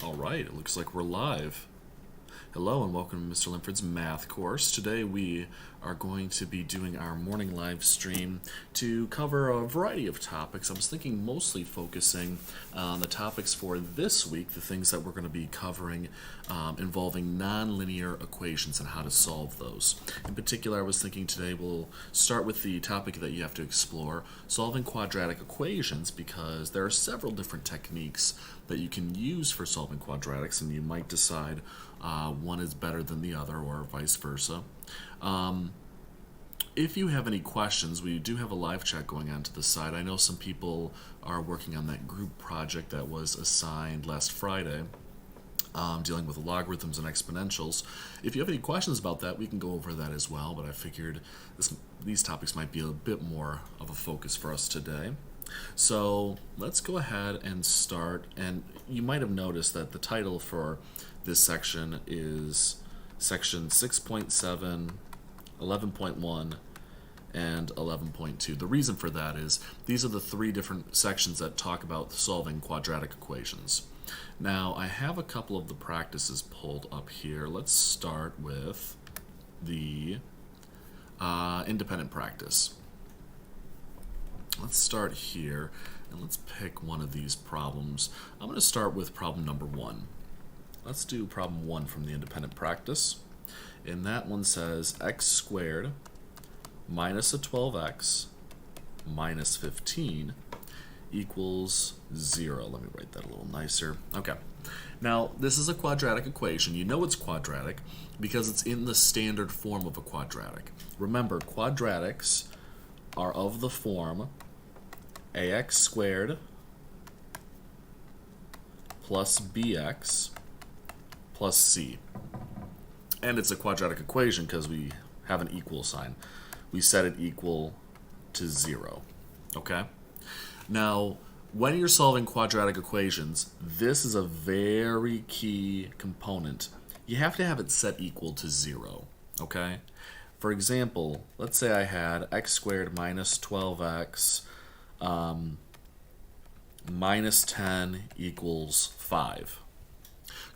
All right, it looks like we're live. Hello and welcome to Mr. Linford's math course. Today we are going to be doing our morning live stream to cover a variety of topics. I was thinking mostly focusing on the topics for this week, the things that we're going to be covering involving nonlinear equations and how to solve those. In particular, I was thinking today we'll start with the topic that you have to explore, solving quadratic equations, because there are several different techniques that you can use for solving quadratics, and you might decide one is better than the other, or vice versa. If you have any questions, we do have a live chat going on to the side. I know some people are working on that group project that was assigned last Friday, dealing with logarithms and exponentials. If you have any questions about that, we can go over that as well, but I figured these topics might be a bit more of a focus for us today. So let's go ahead and start. And you might have noticed that the title for this section is section 6.7, 11.1, and 11.2. The reason for that is these are the three different sections that talk about solving quadratic equations. Now, I have a couple of the practices pulled up here. Let's start with the independent practice. Let's start here, and let's pick one of these problems. I'm going to start with problem number 1. Let's do problem 1 from the independent practice. And that one says x squared minus a 12x minus 15 equals 0. Let me write that a little nicer. Okay. Now, this is a quadratic equation. You know it's quadratic because it's in the standard form of a quadratic. Remember, quadratics are of the form ax squared plus bx plus c. And it's a quadratic equation because we have an equal sign. We set it equal to 0. Okay? Now, when you're solving quadratic equations, this is a very key component. You have to have it set equal to 0. Okay? For example, let's say I had x squared minus 12x minus 10 equals 5.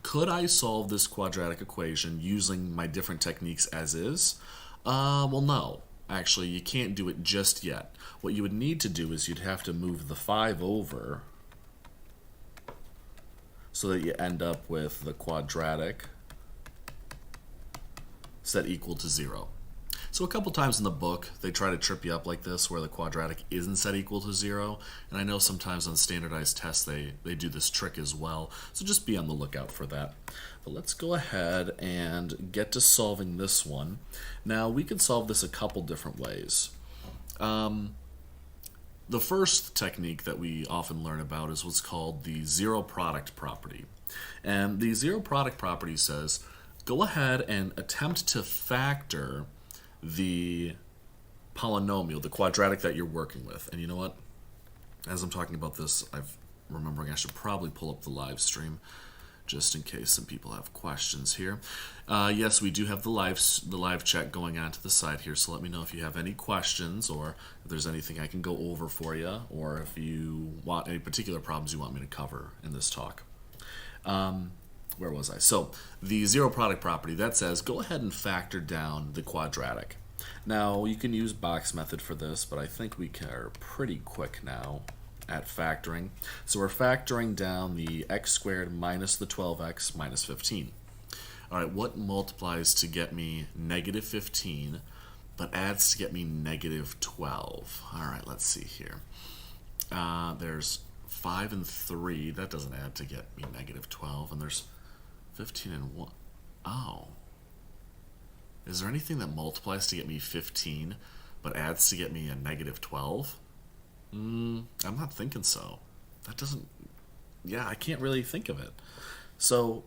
Could I solve this quadratic equation using my different techniques as is? Well, no. Actually, you can't do it just yet. What you would need to do is you'd have to move the 5 over so that you end up with the quadratic set equal to 0. So a couple times in the book, they try to trip you up like this, where the quadratic isn't set equal to 0. And I know sometimes on standardized tests, they do this trick as well. So just be on the lookout for that. But let's go ahead and get to solving this one. Now, we can solve this a couple different ways. The first technique that we often learn about is what's called the zero product property. And the zero product property says, go ahead and attempt to factor the polynomial, the quadratic that you're working with. And you know what? As I'm talking about this, I'm remembering I should probably pull up the live stream just in case some people have questions here. Yes, we do have the live chat going on to the side here, so let me know if you have any questions or if there's anything I can go over for you, or if you want any particular problems you want me to cover in this talk. Where was I? So the zero product property, that says go ahead and factor down the quadratic. Now, you can use box method for this, but I think we are pretty quick now at factoring. So we're factoring down the x squared minus the 12x minus 15. All right, what multiplies to get me negative 15 but adds to get me negative 12? All right, let's see here. There's 5 and 3. That doesn't add to get me negative 12. And there's 15 and 1. Oh. Is there anything that multiplies to get me 15 but adds to get me a negative 12? I'm not thinking so. That doesn't... Yeah, I can't really think of it. So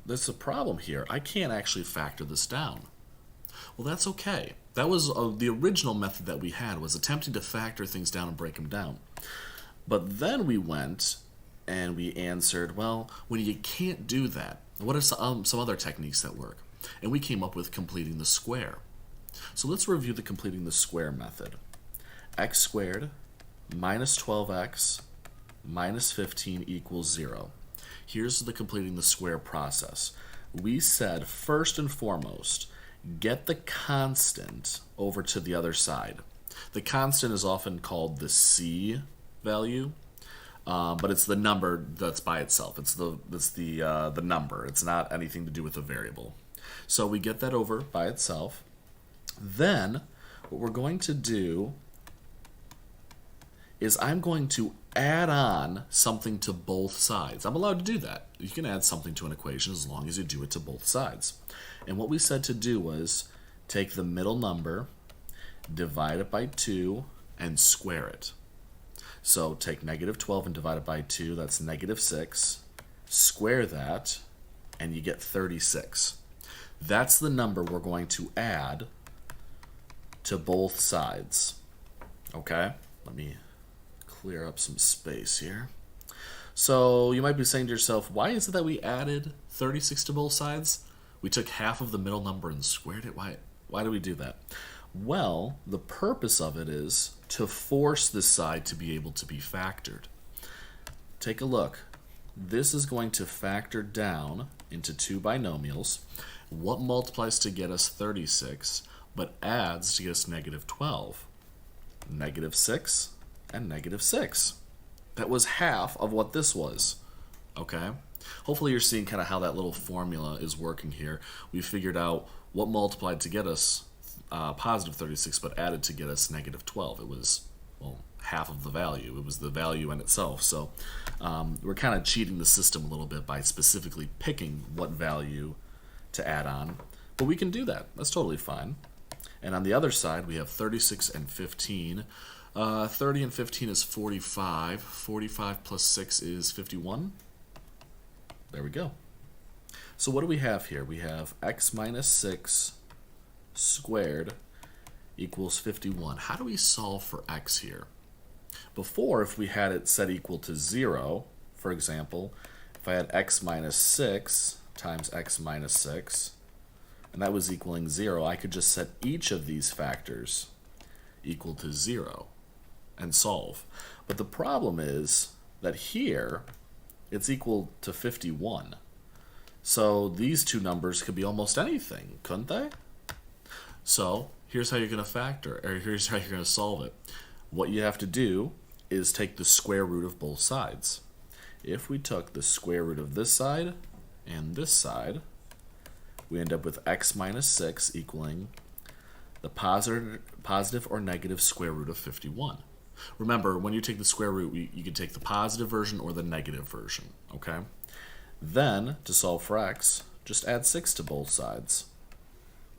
there's a problem here. I can't actually factor this down. Well, that's okay. That was the original method that we had, was attempting to factor things down and break them down. But then we went and we answered, well, when you can't do that, what are some other techniques that work? And we came up with completing the square. So let's review the completing the square method. X squared minus 12x minus 15 equals 0. Here's the completing the square process. We said first and foremost, get the constant over to the other side. The constant is often called the C value, but it's the number that's by itself. It's the number. It's not anything to do with the variable. So we get that over by itself. Then what we're going to do is I'm going to add on something to both sides. I'm allowed to do that. You can add something to an equation as long as you do it to both sides. And what we said to do was take the middle number, divide it by 2, and square it. So take negative 12 and divide it by 2, that's negative 6. Square that, and you get 36. That's the number we're going to add to both sides. Okay? Let me clear up some space here. So you might be saying to yourself, why is it that we added 36 to both sides? We took half of the middle number and squared it. Why do we do that? Well, the purpose of it is to force this side to be able to be factored. Take a look. This is going to factor down into two binomials. What multiplies to get us 36, but adds to get us negative 12? Negative 6 and negative 6. That was half of what this was. Okay? Hopefully you're seeing kind of how that little formula is working here. We figured out what multiplied to get us positive 36, but added to get us negative 12. It was, well, half of the value. It was the value in itself. So we're kind of cheating the system a little bit by specifically picking what value to add on. But we can do that. That's totally fine. And on the other side, we have 36 and 15. 30 and 15 is 45. 45 plus 6 is 51. There we go. So what do we have here? We have x minus 6 squared equals 51. How do we solve for x here? Before, if we had it set equal to 0, for example, if I had x minus 6 times x minus 6, and that was equaling 0, I could just set each of these factors equal to 0 and solve. But the problem is that here, it's equal to 51. So these two numbers could be almost anything, couldn't they? So here's how you're going to factor, or here's how you're going to solve it. What you have to do is take the square root of both sides. If we took the square root of this side and this side, we end up with x minus 6 equaling the positive or negative square root of 51. Remember, when you take the square root, you can take the positive version or the negative version, okay? Then, to solve for x, just add 6 to both sides.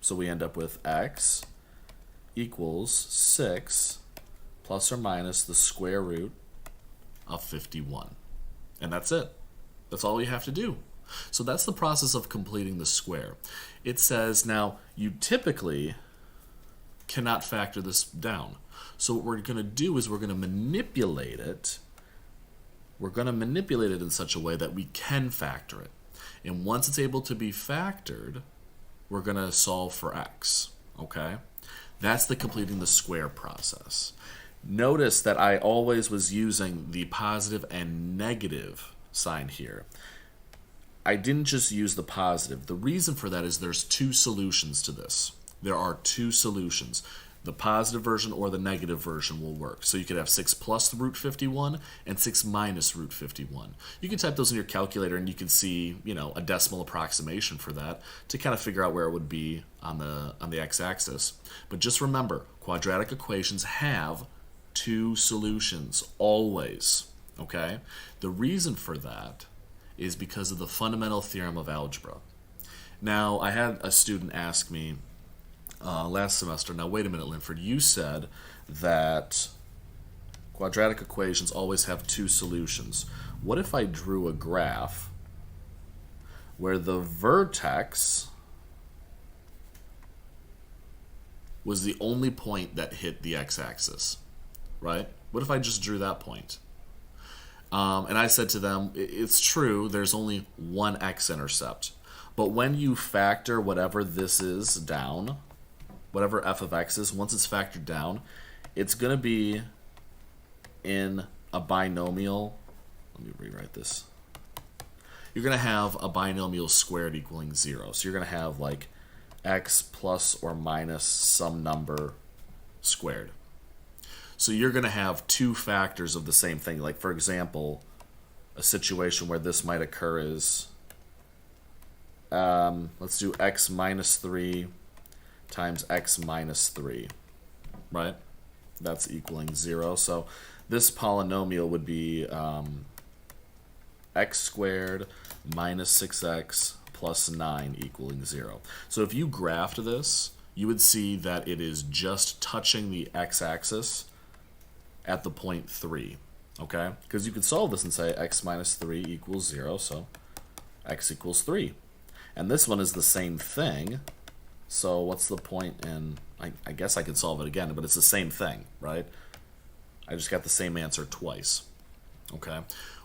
So we end up with x equals 6 plus or minus the square root of 51. And that's it. That's all you have to do. So that's the process of completing the square. It says, now, you typically cannot factor this down. So what we're going to do is we're going to manipulate it. We're going to manipulate it in such a way that we can factor it. And once it's able to be factored, we're going to solve for x. Okay? That's the completing the square process. Notice that I always was using the positive and negative sign here. I didn't just use the positive. The reason for that is there's two solutions to this. There are two solutions. The positive version or the negative version will work. So you could have 6 plus root 51 and 6 minus root 51. You can type those in your calculator and you can see, a decimal approximation for that to kind of figure out where it would be on the x-axis. But just remember, quadratic equations have two solutions, always. Okay? The reason for that is because of the fundamental theorem of algebra. Now, I had a student ask me last semester, now wait a minute, Linford, you said that quadratic equations always have two solutions. What if I drew a graph where the vertex was the only point that hit the x-axis, right? What if I just drew that point? And I said to them, it's true, there's only one x-intercept. But when you factor whatever this is down, whatever f of x is, once it's factored down, it's going to be in a binomial. Let me rewrite this. you're going to have a binomial squared equaling 0. So you're going to have like x plus or minus some number squared. So you're going to have two factors of the same thing. Like, for example, a situation where this might occur is, let's do x minus 3 times x minus 3, right? That's equaling 0. So this polynomial would be x squared minus 6x plus 9 equaling 0. So if you graphed this, you would see that it is just touching the x-axis at the point 3, okay? Because you could solve this and say x minus 3 equals 0, so x equals 3. And this one is the same thing, so what's the point in... I guess I could solve it again, but it's the same thing, right? I just got the same answer twice, okay?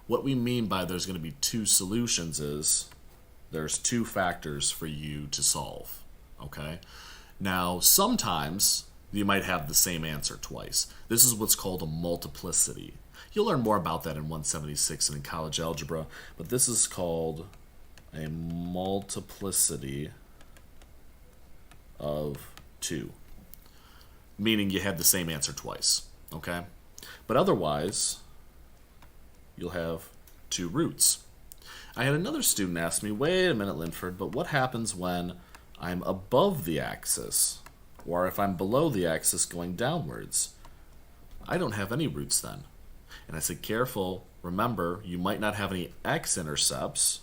What we mean by there's going to be two solutions is there's two factors for you to solve, okay? Now, sometimes you might have the same answer twice. This is what's called a multiplicity. You'll learn more about that in 176 and in college algebra, but this is called a multiplicity of 2, meaning you had the same answer twice, okay? But otherwise, you'll have two roots. I had another student ask me, wait a minute, Linford, but what happens when I'm above the axis, or if I'm below the axis going downwards? I don't have any roots then. And I said, careful, remember, you might not have any x-intercepts,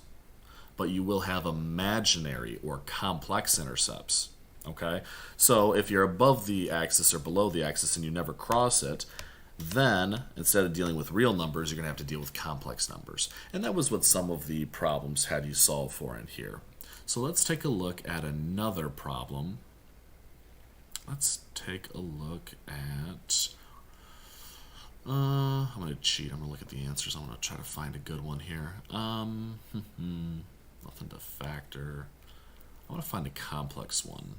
but you will have imaginary or complex intercepts, okay? So if you're above the axis or below the axis and you never cross it, then instead of dealing with real numbers, you're going to have to deal with complex numbers. And that was what some of the problems had you solve for in here. So let's take a look at another problem. Let's take a look at... I'm going to cheat. I'm going to look at the answers. I'm going to try to find a good one here. Nothing to factor. I want to find a complex one.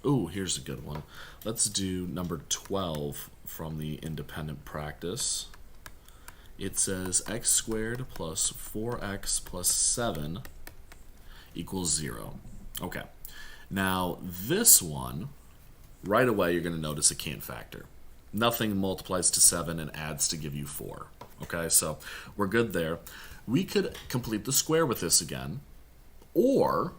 Ooh, here's a good one. Let's do number 12 from the independent practice. It says x squared plus 4x plus 7 equals 0. Okay. Now, this one, right away, you're going to notice it can't factor. Nothing multiplies to 7 and adds to give you 4. Okay, so we're good there. We could complete the square with this again, or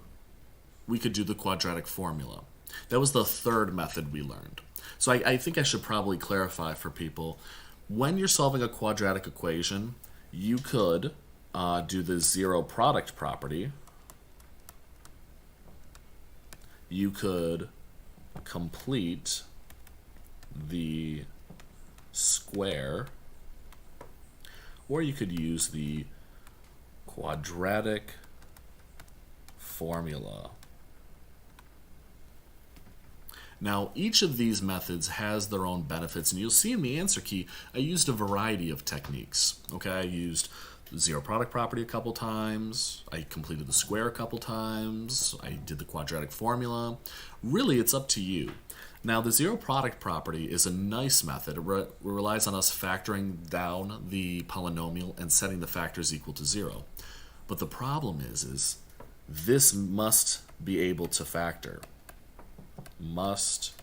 we could do the quadratic formula. That was the third method we learned. So I think I should probably clarify for people, when you're solving a quadratic equation, you could do the zero product property. You could complete the square, or you could use the quadratic formula. Now, each of these methods has their own benefits, and you'll see in the answer key, I used a variety of techniques. Okay, I used the zero product property a couple times, I completed the square a couple times, I did the quadratic formula. Really, it's up to you. Now, the zero product property is a nice method. It relies on us factoring down the polynomial and setting the factors equal to 0. But the problem is this must be able to factor. Must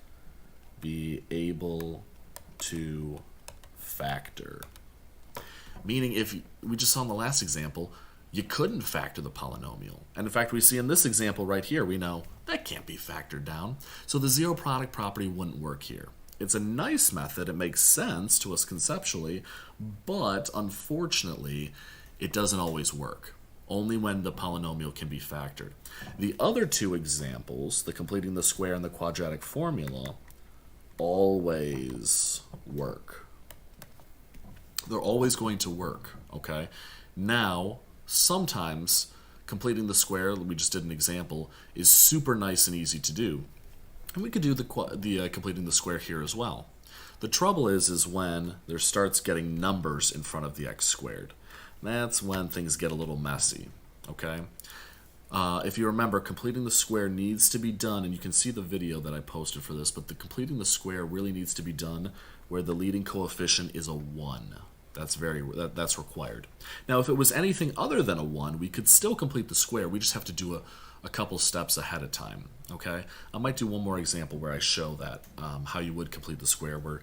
be able to factor. Meaning, if we just saw in the last example, you couldn't factor the polynomial. And in fact, we see in this example right here, we know that can't be factored down. So the zero product property wouldn't work here. It's a nice method. It makes sense to us conceptually, but unfortunately, it doesn't always work. Only when the polynomial can be factored. The other two examples, the completing the square and the quadratic formula, always work. They're always going to work, okay? Now, sometimes completing the square, we just did an example, is super nice and easy to do. And we could do the completing the square here as well. The trouble is when there starts getting numbers in front of the x squared. That's when things get a little messy, okay? If you remember, completing the square needs to be done, and you can see the video that I posted for this, but the completing the square really needs to be done where the leading coefficient is a 1. That's required. Now, if it was anything other than a 1, we could still complete the square. We just have to do a couple steps ahead of time. Okay, I might do one more example where I show that how you would complete the square, where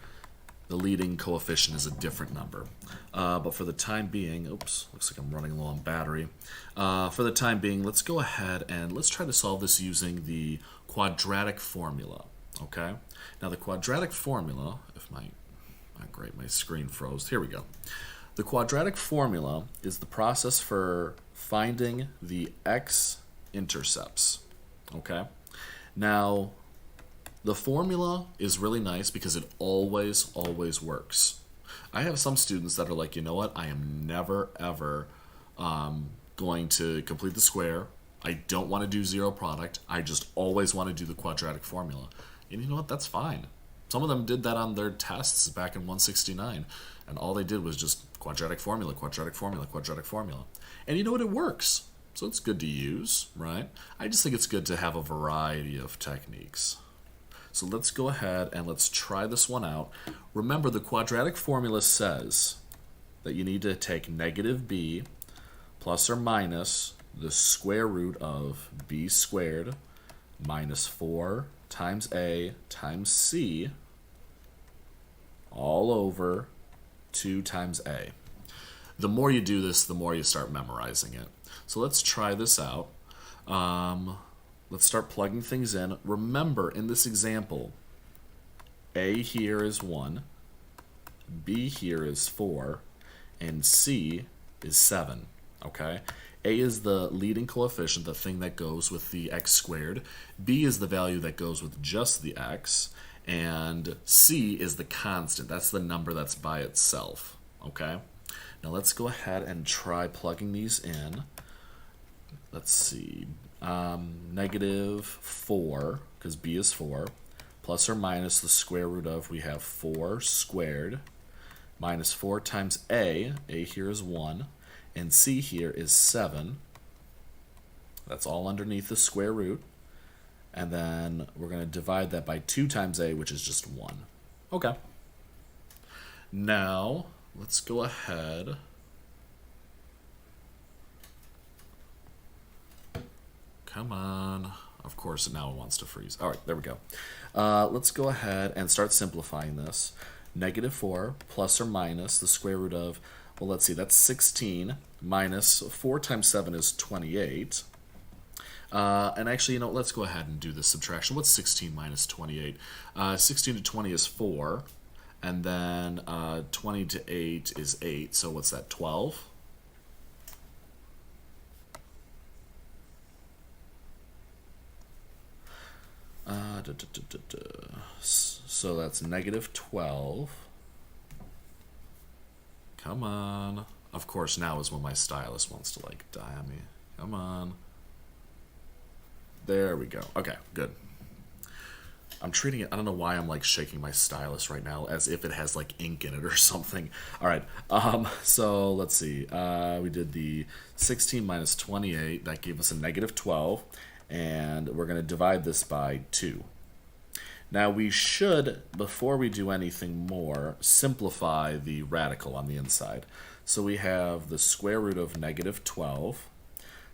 the leading coefficient is a different number. But for the time being, oops, looks like I'm running low on battery. For the time being, let's go ahead and let's try to solve this using the quadratic formula. Okay, now the quadratic formula, if my great, my screen froze. Here we go. The quadratic formula is the process for finding the x-intercepts. Okay? Now, the formula is really nice because it always works. I have some students that are like, you know what? I am never, ever going to complete the square. I don't want to do zero product. I just always want to do the quadratic formula. And you know what? That's fine. Some of them did that on their tests back in 169, and all they did was just quadratic formula, quadratic formula, quadratic formula. And you know what? It works. So it's good to use, right? I just think it's good to have a variety of techniques. So let's go ahead and let's try this one out. Remember, the quadratic formula says that you need to take negative b plus or minus the square root of b squared minus 4 times a times c all over 2 times a. The more you do this, the more you start memorizing it. So let's try this out. Let's start plugging things in. Remember, in this example, a here is 1, b here is 4, and c is 7. Okay? A is the leading coefficient, the thing that goes with the x squared. B is the value that goes with just the x. And c is the constant. That's the number that's by itself. Okay? Now let's go ahead and try plugging these in. Let's see. Negative 4, because b is 4, plus or minus the square root of, we have 4 squared, minus 4 times a here is 1, and c here is 7. That's all underneath the square root. And then we're going to divide that by 2 times a, which is just 1. Okay. Now, let's go ahead. Come on. Of course, now it wants to freeze. All right, there we go. Let's go ahead and start simplifying this. Negative 4 plus or minus the square root of, well, let's see, that's 16 minus 4 times 7 is 28. And actually, you know, let's go ahead and do this subtraction. What's 16 minus 28? 16 to 20 is 4. And then 20 to 8 is 8. So what's that, 12? So that's negative 12. Come on. Of course, now is when my stylus wants to, like, die on me. Come on. There we go. Okay, good. I'm treating it, I don't know why I'm, like, shaking my stylus right now as if it has, like, ink in it or something. All right, so let's see. We did the 16 minus 28. That gave us a negative 12. And we're going to divide this by 2. Now we should, before we do anything more, simplify the radical on the inside. So we have the square root of negative 12.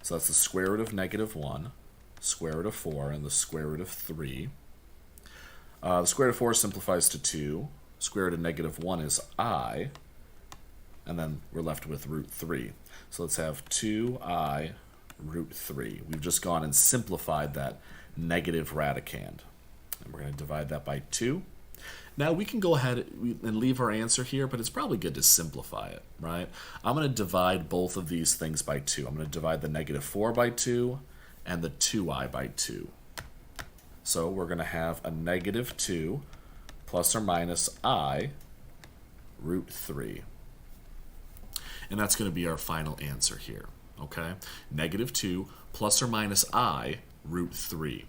So that's the square root of negative 1, square root of 4, and the square root of 3. The square root of 4 simplifies to 2. Square root of negative 1 is I. And then we're left with root 3. So let's have 2i root 3. We've just gone and simplified that negative radicand. And we're going to divide that by 2. Now we can go ahead and leave our answer here, but it's probably good to simplify it, right? I'm going to divide both of these things by 2. I'm going to divide the negative 4 by 2 and the 2i by 2. So we're going to have a negative 2 plus or minus I root 3. And that's going to be our final answer here. Okay, negative 2 plus or minus I root 3.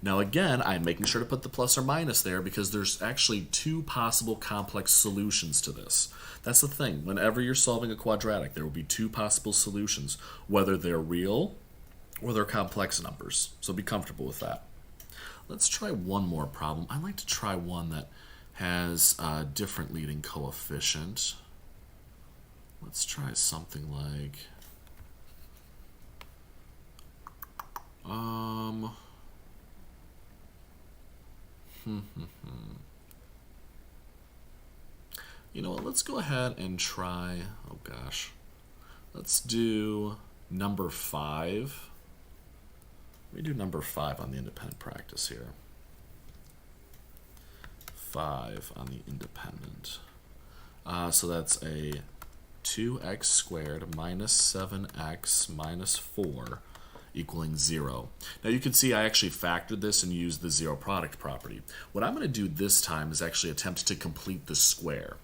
Now again, I'm making sure to put the plus or minus there because there's actually 2 possible complex solutions to this. That's the thing. Whenever you're solving a quadratic, there will be 2 possible solutions, whether they're real or they're complex numbers. So be comfortable with that. Let's try one more problem. I'd like to try one that has a different leading coefficient. let's try something like, you know what, let's go ahead and try, oh gosh, let's do number 5. Let me do number 5 on the independent practice here. 5 on the independent. So that's a 2x squared minus 7x minus 4 equaling 0. Now you can see I actually factored this and used the zero product property. What I'm going to do this time is actually attempt to complete the square.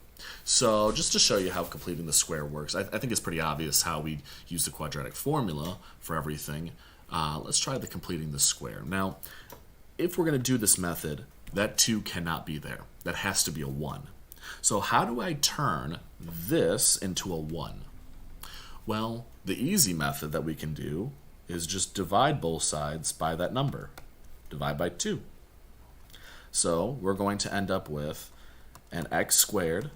So just to show you how completing the square works, I think it's pretty obvious how we use the quadratic formula for everything. Let's try the completing the square. Now, if we're going to do this method, that 2 cannot be there. That has to be a 1. So how do I turn this into a 1? Well, the easy method that we can do is just divide both sides by that number. Divide by 2. So we're going to end up with an x squared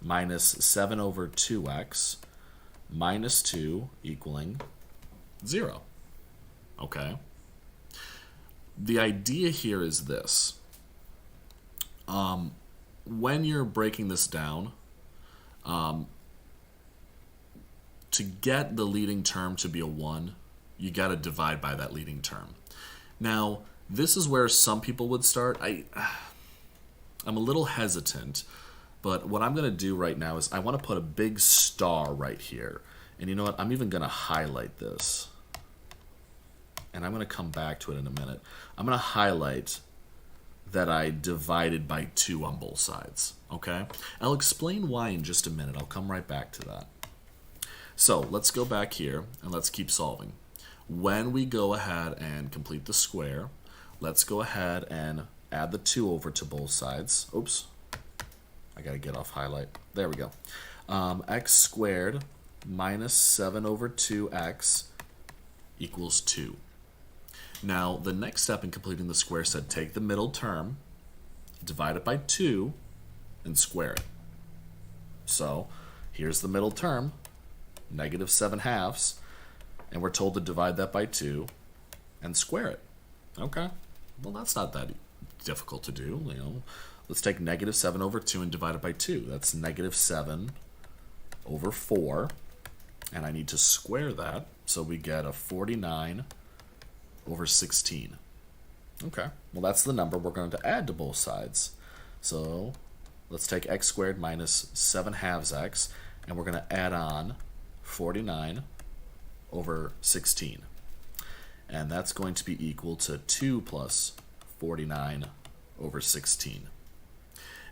minus 7 over 2x minus 2 equaling 0. Okay? The idea here is this. When you're breaking this down, to get the leading term to be a 1, you got to divide by that leading term. Now, this is where some people would start. I'm a little hesitant, but what I'm going to do right now is I want to put a big star right here. And you know what? I'm even going to highlight this. And I'm going to come back to it in a minute. I'm going to highlight that I divided by 2 on both sides. Okay? I'll explain why in just a minute. I'll come right back to that. So let's go back here and let's keep solving. When we go ahead and complete the square, let's go ahead and add the 2 over to both sides. Oops. I got to get off highlight. There we go. X squared minus 7 over 2x equals 2. Now, the next step in completing the square said take the middle term, divide it by 2, and square it. So, here's the middle term, negative 7 halves, and we're told to divide that by 2 and square it. Okay, well that's not that difficult to do. You know, let's take negative 7 over 2 and divide it by 2. That's negative 7 over 4, and I need to square that, so we get a 49 over 16. Okay, well that's the number we're going to add to both sides. So let's take x squared minus 7 halves x, and we're going to add on 49 over 16. And that's going to be equal to 2 plus 49 over 16.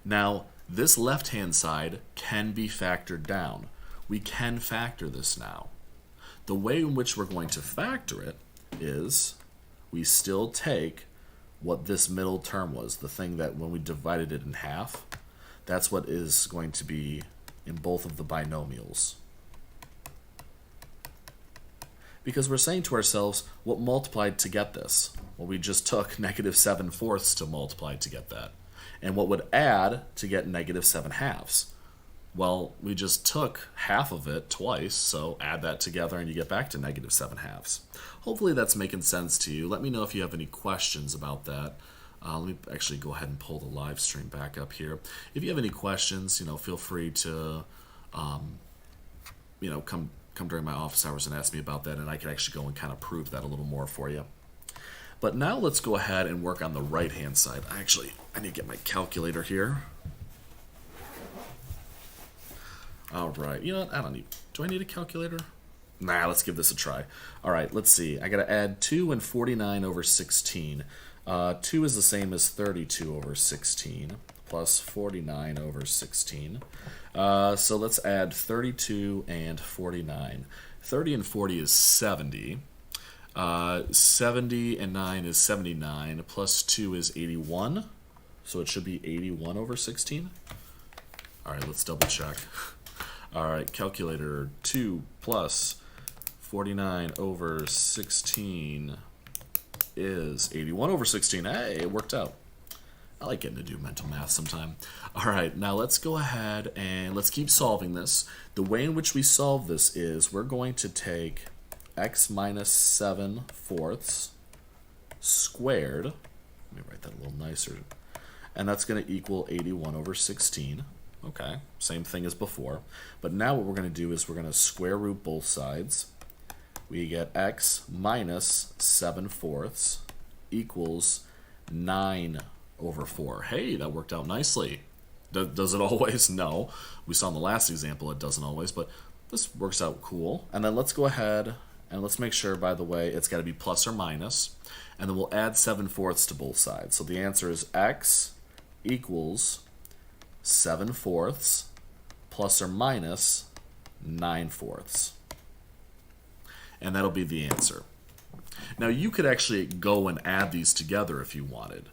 Now, this left-hand side can be factored down. We can factor this now. The way in which we're going to factor it is we still take what this middle term was, the thing that when we divided it in half, that's what is going to be in both of the binomials. Because we're saying to ourselves, what multiplied to get this? Well, we just took negative 7 fourths to multiply to get that. And what would add to get negative 7 halves? Well, we just took half of it twice, so add that together and you get back to negative 7 halves. Hopefully that's making sense to you. Let me know if you have any questions about that. Let me actually go ahead and pull the live stream back up here. If you have any questions, feel free to, come during my office hours and ask me about that, and I can actually go and kind of prove that a little more for you. But now let's go ahead and work on the right-hand side. I need to get my calculator here. All right, you know what? Do I need a calculator? Nah, let's give this a try. All right, let's see. I got to add 2 and 49 over 16. 2 is the same as 32 over 16 plus 49 over 16. So let's add 32 and 49. 30 and 40 is 70. 70 and 9 is 79. Plus 2 is 81. So it should be 81 over 16. All right, let's double check. All right, calculator, 2 plus 49 over 16 is 81 over 16. Hey, it worked out. I like getting to do mental math sometime. All right, now let's go ahead and let's keep solving this. The way in which we solve this is we're going to take x minus 7 fourths squared. Let me write that a little nicer. And that's going to equal 81 over 16. Okay, same thing as before. But now what we're going to do is we're going to square root both sides. We get x minus 7 fourths equals 9 over 4. Hey, that worked out nicely. Does it always? No. We saw in the last example it doesn't always, but this works out cool. And then let's go ahead and let's make sure, by the way, it's got to be plus or minus. And then we'll add 7 fourths to both sides. So the answer is x equals 7 fourths plus or minus 9 fourths. And that'll be the answer. Now you could actually go and add these together if you wanted,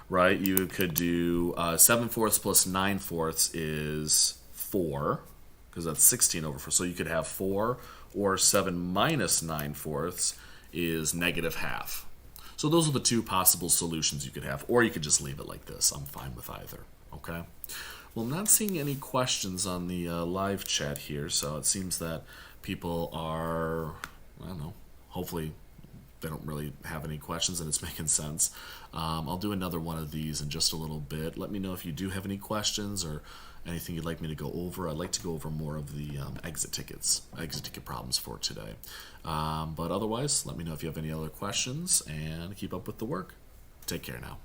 right? You could do 7 fourths plus 9 fourths is 4, because that's 16 over 4. So you could have 4, or 7 minus 9 fourths is negative half. So those are the two possible solutions you could have, or you could just leave it like this. I'm fine with either, okay? Well, I'm not seeing any questions on the live chat here, so it seems that people are, I don't know, hopefully they don't really have any questions and it's making sense. I'll do another one of these in just a little bit. Let me know if you do have any questions or anything you'd like me to go over. I'd like to go over more of the exit ticket problems for today. But otherwise, let me know if you have any other questions and keep up with the work. Take care now.